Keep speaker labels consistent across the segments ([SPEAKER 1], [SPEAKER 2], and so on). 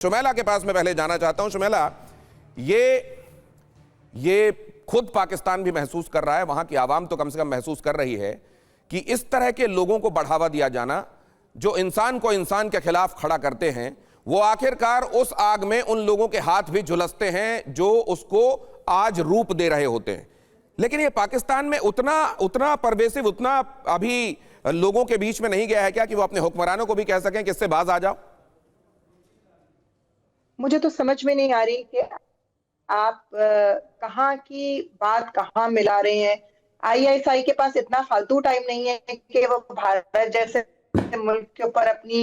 [SPEAKER 1] शुमैला के पास मैं पहले जाना चाहता हूं। शुमैला, ये खुद पाकिस्तान भी महसूस कर रहा है, वहां की आवाम तो कम से कम महसूस कर रही है कि इस तरह के लोगों को बढ़ावा दिया जाना जो इंसान को इंसान के खिलाफ खड़ा करते हैं, वो आखिरकार उस आग में उन लोगों के हाथ भी झुलसते हैं जो उसको आज रूप दे रहे होते हैं। लेकिन ये पाकिस्तान में उतना परवेसिव, उतना अभी लोगों के बीच में नहीं गया है क्या कि वो अपने हुक्मरानों को भी कह सकें कि इससे बाज आ जाओ?
[SPEAKER 2] मुझे तो समझ में नहीं आ रही कि आप कहाँ की बात कहाँ मिला रहे हैं। आईएसआई के पास इतना फालतू टाइम नहीं है कि वो भारत जैसे मुल्क के ऊपर अपनी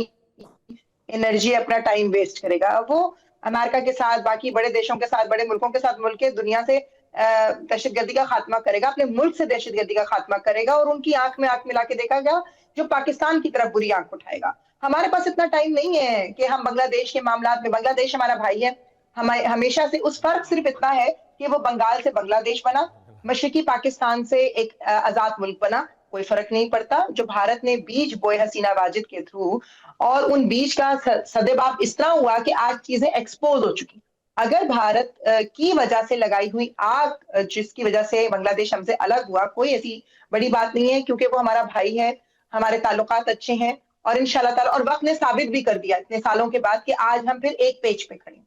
[SPEAKER 2] एनर्जी, अपना टाइम वेस्ट करेगा। वो अमेरिका के साथ, बाकी बड़े देशों के साथ, बड़े मुल्कों के साथ मिलकर दुनिया से दहशतगर्दी का खात्मा करेगा, अपने मुल्क से दहशतगर्दी का खात्मा करेगा और उनकी आंख में आंख मिला के देखेगा जो पाकिस्तान की तरफ बुरी आंख उठाएगा। हमारे पास इतना टाइम नहीं है कि हम बांग्लादेश के मामलात में, बांग्लादेश हमारा भाई है, हमेशा से उस फर्क सिर्फ इतना है कि वो बंगाल से बांग्लादेश बना, मशरकी पाकिस्तान से एक आजाद मुल्क बना, कोई फर्क नहीं पड़ता। जो भारत ने बीज बोए हसीना वाजिद के थ्रू, और उन बीज का सदेबाप इस तरह हुआ कि आज चीजें एक्सपोज हो चुकी। अगर भारत की वजह से लगाई हुई आग, जिसकी वजह से बांग्लादेश हमसे अलग हुआ, कोई ऐसी बड़ी बात नहीं है, क्योंकि वो हमारा भाई है, हमारे ताल्लुकात अच्छे हैं और इंशाल्लाह ताला, और वक्त ने साबित भी कर दिया इतने सालों के बाद कि आज हम फिर एक पेज पे खड़े हैं।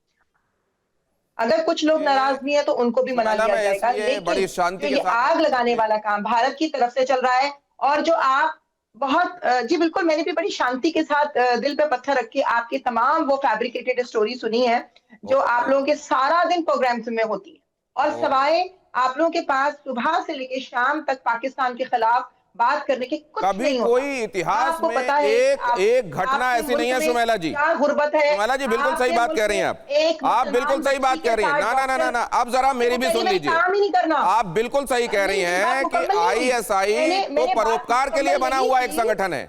[SPEAKER 2] अगर कुछ लोग नाराज भी हैं तो उनको भी मना लिया जाएगा, लेकिन ये आग लगाने वाला काम भारत की तरफ से चल रहा है। और जो आप बहुत जी बिल्कुल, मैंने भी बड़ी शांति के साथ दिल पे पत्थर रख के आपकी तमाम वो फैब्रिकेटेड स्टोरी सुनी है जो आप लोगों के सारा दिन प्रोग्राम्स में होती है, और सवाए आप लोगों के पास सुबह से लेकर शाम तक पाकिस्तान के खिलाफ बात करने के कुछ
[SPEAKER 1] कभी
[SPEAKER 2] नहीं होता।
[SPEAKER 1] कोई इतिहास में एक घटना ऐसी नहीं है। शुमैला जी,
[SPEAKER 2] क्या गुर्बत है।
[SPEAKER 1] शुमैला जी बिल्कुल सही बात कह रही हैं आप बिल्कुल सही बात कह रही हैं। ना, अब जरा मेरी भी सुन लीजिए। आप बिल्कुल सही कह रही हैं कि आईएसआई तो परोपकार के लिए बना हुआ एक संगठन है,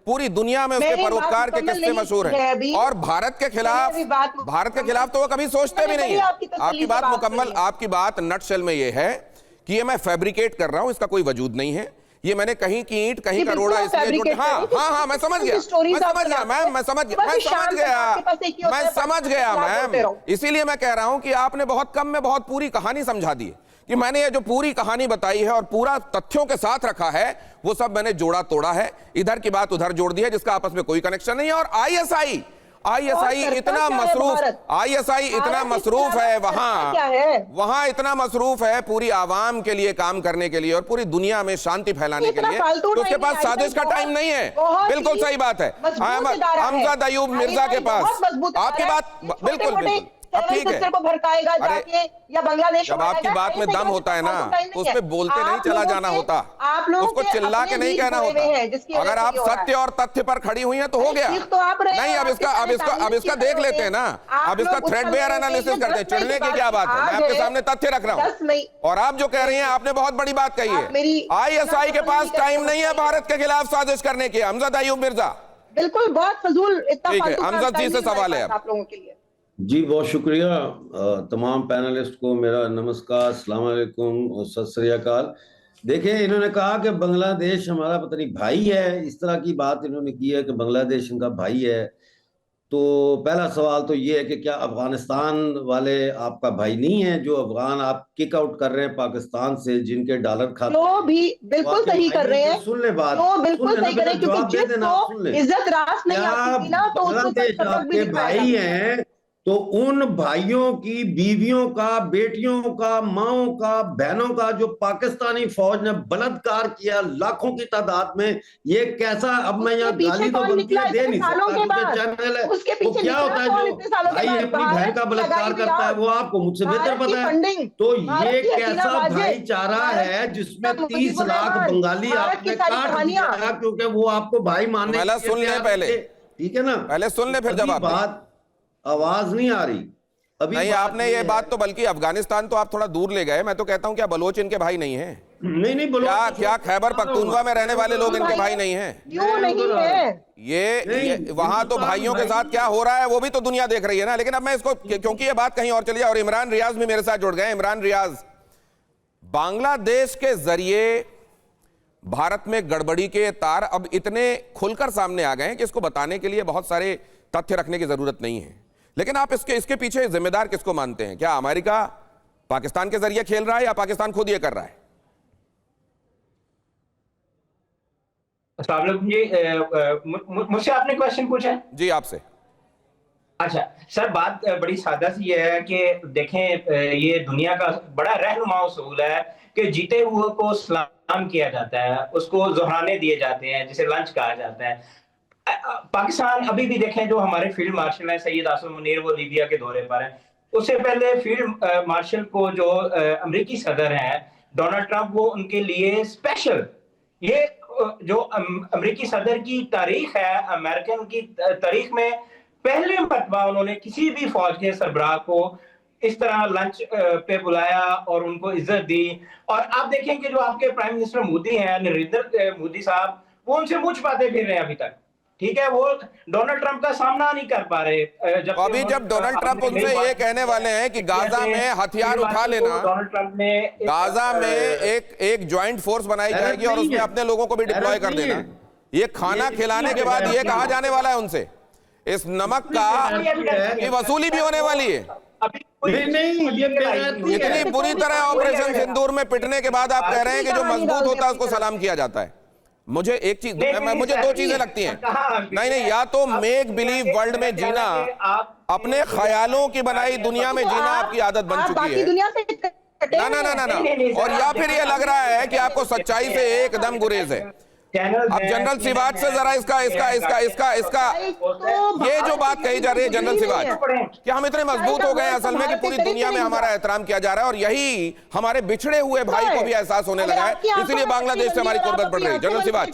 [SPEAKER 1] पूरी दुनिया में उसके परोपकार के किस्से मशहूर हैं, और भारत के खिलाफ तो वो कभी सोचते भी नहीं है। आपकी बात मुकम्मल, आपकी बात नटशेल में ये है कि ये मैं फैब्रिकेट कर रहा हूं, इसका कोई वजूद नहीं है। ये मैंने कहीं की ईंट कहीं का रोड़ा इसलिए हाँ मैं समझ गया मैम। इसीलिए मैं कह रहा हूं कि आपने बहुत कम में बहुत पूरी कहानी समझा दी है कि मैंने ये जो पूरी कहानी बताई है और पूरा तथ्यों के साथ रखा है वो सब मैंने जोड़ा तोड़ा है, इधर की बात उधर जोड़ दी है, जिसका आपस में कोई कनेक्शन नहीं है। और आईएसआई इतना मसरूफ है, वहां इतना मसरूफ है पूरी आवाम के लिए काम करने के लिए और पूरी दुनिया में शांति फैलाने के लिए, तो उसके पास साजिश का टाइम नहीं है। बिल्कुल सही बात है। हमज़द अयूब मिर्जा के पास आपकी बात बिल्कुल अब ठीक है।
[SPEAKER 2] को भड़काएगा जाके या बांग्लादेश,
[SPEAKER 1] जब आपकी बात में दम होता है ना तो उसमें बोलते नहीं चला जाना होता, उसको चिल्ला के नहीं कहना होता। अगर आप सत्य और तथ्य पर खड़ी हुई हैं तो हो गया। नहीं, अब इसका देख लेते हैं ना, अब इसका थ्रेडबेयर एनालिसिस करते हैं। चिढ़ने की क्या बात है, मैं आपके सामने तथ्य रख रहा हूँ। और आप जो कह रही हैं, आपने बहुत बड़ी बात कही है। आईएसआई के पास टाइम नहीं है भारत के खिलाफ साजिश करने की। हमज़द अयूब मिर्जा
[SPEAKER 2] बिल्कुल बहुत फजूल।
[SPEAKER 1] ठीक है, हमज़द जी से सवाल है
[SPEAKER 2] आप लोगों के लिए।
[SPEAKER 3] जी बहुत शुक्रिया। तमाम पैनलिस्ट को मेरा नमस्कार, अस्सलाम वालेकुम और सत श्री अकाल। देखिए, इन्होंने कहा कि बांग्लादेश हमारा पता नहीं भाई है, इस तरह की बात इन्होंने की है कि बांग्लादेश इनका भाई है। तो पहला सवाल तो ये है कि क्या अफगानिस्तान वाले आपका भाई नहीं है, जो अफगान आप किक आउट कर रहे हैं पाकिस्तान से, जिनके डॉलर खाते
[SPEAKER 2] तो भी बिल्कुल सही कर रहे हैं।
[SPEAKER 3] सुन ले बात,
[SPEAKER 2] तो बिल्कुल सही कर रहे हैं, क्योंकि जिसको इज्जत रास नहीं आती ना तो
[SPEAKER 3] बांग्लादेश आपके भाई हैं, तो उन भाइयों की बीवियों का, बेटियों का, माओं का, बहनों का जो पाकिस्तानी फौज ने बलात्कार किया लाखों की तादाद में, ये कैसा, अब मैं यहाँ गाली तो बनती है दे नहीं सकता, चैनल है वो क्या होता है जो भाई अपनी बहन का बलात्कार करता है वो आपको मुझसे बेहतर पता है। तो ये कैसा भाईचारा है जिसमें 30 लाख बंगाली आपने काट दिया क्योंकि वो आपको भाई मानने।
[SPEAKER 1] सुन ले पहले,
[SPEAKER 3] ठीक है ना, पहले
[SPEAKER 1] सुन ले फिर जवाब।
[SPEAKER 3] बात आवाज नहीं आ रही अभी।
[SPEAKER 1] नहीं, आपने ये बात तो, बल्कि अफगानिस्तान तो आप थोड़ा दूर ले गए। मैं तो कहता हूं क्या बलोच इनके भाई नहीं हैं?
[SPEAKER 3] नहीं बलोच
[SPEAKER 1] क्या खैबर पख्तूनख्वा में रहने वाले लोग इनके भाई नहीं हैं?
[SPEAKER 2] क्यों नहीं है?
[SPEAKER 1] ये वहां तो भाइयों के साथ क्या हो रहा है वो भी तो दुनिया देख रही है ना। लेकिन अब मैं इसको, क्योंकि ये बात कहीं और चली जाए, और इमरान रियाज भी मेरे साथ जुड़ गए। इमरान रियाज, बांग्लादेश के जरिए भारत में गड़बड़ी के तार अब इतने खुलकर सामने आ गए हैं कि इसको बताने के लिए बहुत सारे तथ्य रखने की जरूरत नहीं है। लेकिन आप इसके पीछे जिम्मेदार किसको मानते हैं? क्या अमेरिका पाकिस्तान के जरिए खेल रहा है या पाकिस्तान खुद ये कर रहा है?
[SPEAKER 4] मुझसे आपने क्वेश्चन पूछा है?
[SPEAKER 1] जी, आपसे।
[SPEAKER 4] अच्छा सर, बात बड़ी सादा सी है कि देखें, ये दुनिया का बड़ा रहनुमा उसूल है कि जीते हुए को सलाम किया जाता है, उसको जोहराने दिए जाते हैं, जिसे लंच कहा जाता है। पाकिस्तान अभी भी देखें, जो हमारे फील्ड मार्शल हैं सैयद आसिम मुनीर, वो लीबिया के दौरे पर हैं। उससे पहले फील्ड मार्शल को जो अमेरिकी सदर हैं डोनाल्ड ट्रंप, वो उनके लिए स्पेशल, ये जो अमेरिकी सदर की तारीख है, अमेरिकन की तारीख में पहले मरतबा उन्होंने किसी भी फौज के सरबराह को इस तरह लंच पे बुलाया और उनको इज्जत दी। और आप देखें कि जो आपके प्राइम मिनिस्टर मोदी हैं, नरेंद्र मोदी साहब, वो उनसे मुझ पाते फिर रहे हैं अभी तक, ठीक है, वो डोनाल्ड ट्रंप का सामना नहीं कर पा रहे।
[SPEAKER 1] अभी जब डोनाल्ड ट्रंप उनसे ये कहने वाले हैं कि गाजा में हथियार उठा लेना,
[SPEAKER 4] डोनाल्ड ट्रंप ने
[SPEAKER 1] गाजा में एक ज्वाइंट फोर्स बनाई जाएगी और उसमें अपने लोगों को भी डिप्लॉय कर देना, ये खाना खिलाने के बाद ये कहा जाने वाला है उनसे इस नमक का की वसूली भी होने वाली है। इतनी बुरी तरह ऑपरेशन सिंदूर में पिटने के बाद आप कह रहे हैं कि जो मजबूत होता है उसको सलाम किया जाता है। मुझे एक चीज, मुझे दो चीजें लगती हैं। नहीं, या तो मेक बिलीव वर्ल्ड में जीना, अपने ख्यालों की बनाई दुनिया में जीना आपकी आदत बन चुकी है ना, और या फिर ये लग रहा है कि आपको सच्चाई से एकदम गुरेज है। अब जनरल सिवाज से जरा इसका ये जो बात कही जा रही है जनरल सिवाज, कि हम इतने मजबूत हो गए असल में कि पूरी दुनिया में हमारा एहतराम किया जा रहा है और यही हमारे बिछड़े हुए भाई को भी एहसास होने लगा है, इसीलिए बांग्लादेश से हमारी कुर्बत बढ़ रही है। जनरल सिवाज,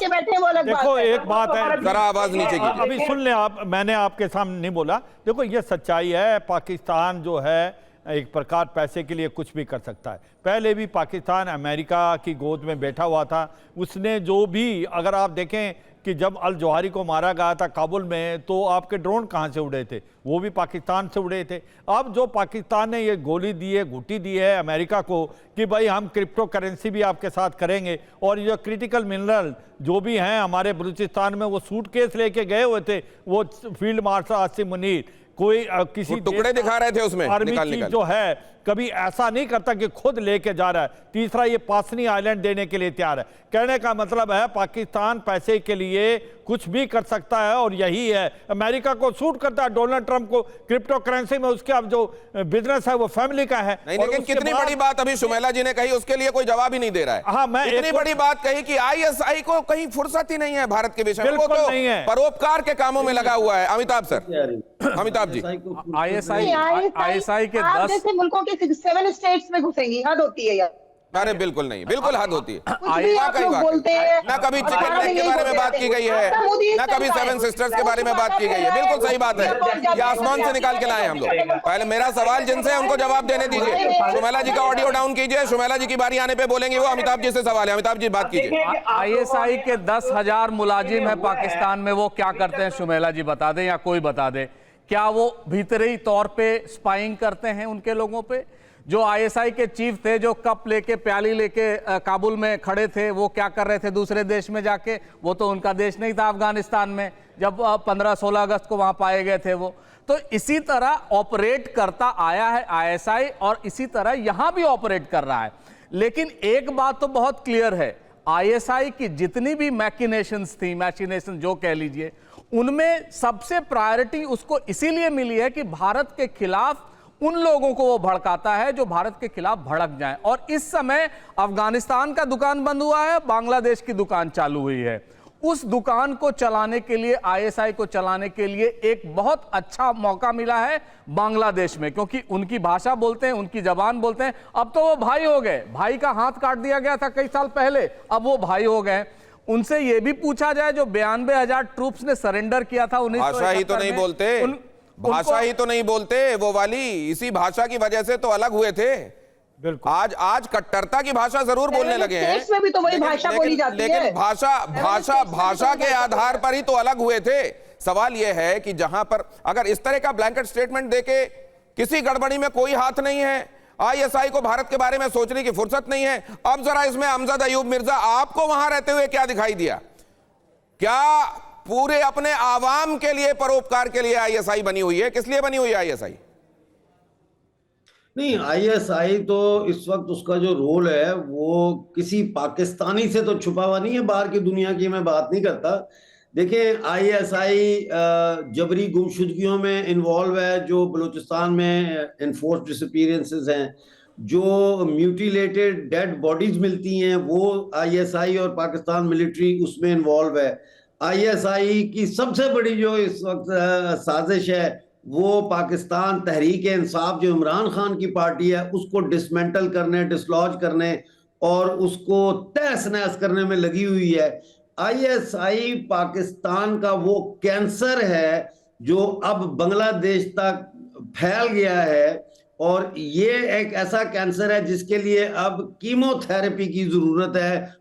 [SPEAKER 5] देखो एक बात है,
[SPEAKER 1] जरा आवाज नीचे कीजिए।
[SPEAKER 5] अभी सुन ले आप, मैंने आपके सामने नहीं बोला। देखो ये सच्चाई है, पाकिस्तान जो है एक प्रकार पैसे के लिए कुछ भी कर सकता है। पहले भी पाकिस्तान अमेरिका की गोद में बैठा हुआ था। उसने जो भी, अगर आप देखें कि जब अल जौहरी को मारा गया था काबुल में, तो आपके ड्रोन कहाँ से उड़े थे? वो भी पाकिस्तान से उड़े थे। अब जो पाकिस्तान ने ये गोली दी है, घुट्टी दी है अमेरिका को कि भाई हम क्रिप्टो करेंसी भी आपके साथ करेंगे, और ये क्रिटिकल मिनरल जो भी हैं हमारे बलूचिस्तान में, वो सूटकेस लेके गए हुए थे वो फील्ड मार्शल आसिम मुनीर, कोई किसी
[SPEAKER 1] टुकड़े दिखा रहे थे उसमें,
[SPEAKER 5] आर्मी चीफ जो है कभी ऐसा नहीं करता कि खुद लेके जा रहा है। तीसरा, ये पासनी आइलैंड देने के लिए तैयार है। कहने का मतलब है पाकिस्तान पैसे के लिए कुछ भी कर सकता है, और यही है अमेरिका को सूट करता है। डोनाल्ड ट्रंप को क्रिप्टो करेंसी में उसके अब जो बिजनेस है वो फैमिली का है।
[SPEAKER 1] नहीं, लेकिन कितनी बड़ी बात अभी सुमेला जी ने कही, उसके लिए कोई जवाब ही नहीं दे रहा है।
[SPEAKER 5] हाँ, मैं
[SPEAKER 1] इतनी बड़ी बात कही कि आईएसआई को कहीं फुर्सत ही नहीं है भारत के विषय में, वो तो परोपकार के कामों में लगा हुआ है। अमिताभ सर, अमिताभ जी,
[SPEAKER 6] आईएसआई के 10 मुल्कों के 7 स्टेट्स में घुसेंगी, हद होती है यार।
[SPEAKER 1] अरे बिल्कुल नहीं, बिल्कुल हद होती है।
[SPEAKER 6] बोलते हैं
[SPEAKER 1] ना कभी चिकन नेक के बारे में बात की गई है, ना कभी 7 सिस्टर्स के बारे में बात की गई है। बिल्कुल सही बात है, ये आसमान से निकाल के लाए हम लोग। पहले मेरा सवाल जिनसे है उनको जवाब देने दीजिए। सुमेला जी का ऑडियो डाउन कीजिए, सुमेला जी की बारी आने पे बोलेंगे वो। अमिताभ जी से सवाल है, अमिताभ जी बात कीजिए।
[SPEAKER 7] आईएसआई के 10,000 मुलाजिम है पाकिस्तान में, वो क्या करते हैं सुमेला जी बता दें या कोई बता दे। क्या वो भीतरी तौर पे स्पाइंग करते हैं उनके लोगों पे? जो आईएसआई के चीफ थे, जो कप लेके प्याली लेके काबुल में खड़े थे, वो क्या कर रहे थे दूसरे देश में जाके? वो तो उनका देश नहीं था अफगानिस्तान में, जब 15-16 अगस्त को वहां पाए गए थे वो। तो इसी तरह ऑपरेट करता आया है आईएसआई, और इसी तरह यहां भी ऑपरेट कर रहा है। लेकिन एक बात तो बहुत क्लियर है, आईएसआई की जितनी भी मैकिनेशंस थी, मैकिनेशन जो कह लीजिए, उनमें सबसे प्रायोरिटी उसको इसीलिए मिली है कि भारत के खिलाफ उन लोगों को वो भड़काता है जो भारत के खिलाफ भड़क जाएं। और इस समय अफगानिस्तान का दुकान बंद हुआ है, बांग्लादेश की दुकान चालू हुई है। उस दुकान को चलाने के लिए, आईएसआई को चलाने के लिए एक बहुत अच्छा मौका मिला है बांग्लादेश में, क्योंकि उनकी भाषा बोलते हैं, उनकी जबान बोलते हैं। अब तो वो भाई हो गए, भाई का हाथ काट दिया गया था कई साल पहले, अब वो भाई हो गए। उनसे यह भी पूछा जाए, जो 92,000 ट्रूप्स ने सरेंडर किया था 1971
[SPEAKER 1] भाषा ही तो नहीं बोलते, भाषा ही तो नहीं बोलते वो वाली, इसी भाषा की वजह से तो अलग हुए थे।
[SPEAKER 5] बिल्कुल,
[SPEAKER 1] आज कट्टरता की भाषा जरूर बोलने लगे हैं,
[SPEAKER 2] में भी तो वही भाषा बोली जाती है।
[SPEAKER 1] लेकिन भाषा के आधार पर ही तो अलग हुए थे। सवाल यह है कि जहां पर अगर इस तरह का ब्लैंकेट स्टेटमेंट देके किसी गड़बड़ी में कोई हाथ नहीं है, आईएसआई को भारत के बारे में सोचने की फुर्सत नहीं है। अब जरा इसमें अमजद अयूब मिर्जा, आपको वहां रहते हुए क्या दिखाई दिया? क्या पूरे अपने आवाम के लिए, परोपकार के लिए आईएसआई बनी हुई है। किस लिए बनी हुई है आईएसआई?
[SPEAKER 3] नहीं, आईएसआई तो इस वक्त उसका जो रोल है वो किसी पाकिस्तानी से तो छुपा हुआ नहीं है, बाहर की दुनिया की मैं बात नहीं करता। देखें, आईएसआई जबरी गुमशुदगियों में इन्वॉल्व है, जो बलूचिस्तान में इन्फोर्स्ड डिसअपीयरेंसेस हैं, जो म्यूटिलेटेड डेड बॉडीज मिलती हैं, वो आईएसआई और पाकिस्तान मिलिट्री उसमें इन्वॉल्व है। आईएसआई की सबसे बड़ी जो इस वक्त साजिश है वो पाकिस्तान तहरीक इंसाफ, जो इमरान खान की पार्टी है, उसको डिसमेंटल करने, डिसलॉज करने और उसको तहस नहस करने में लगी हुई है। आईएसआई पाकिस्तान का वो कैंसर है जो अब बांग्लादेश तक फैल गया है, और ये एक ऐसा कैंसर है जिसके लिए अब कीमोथेरेपी की जरूरत है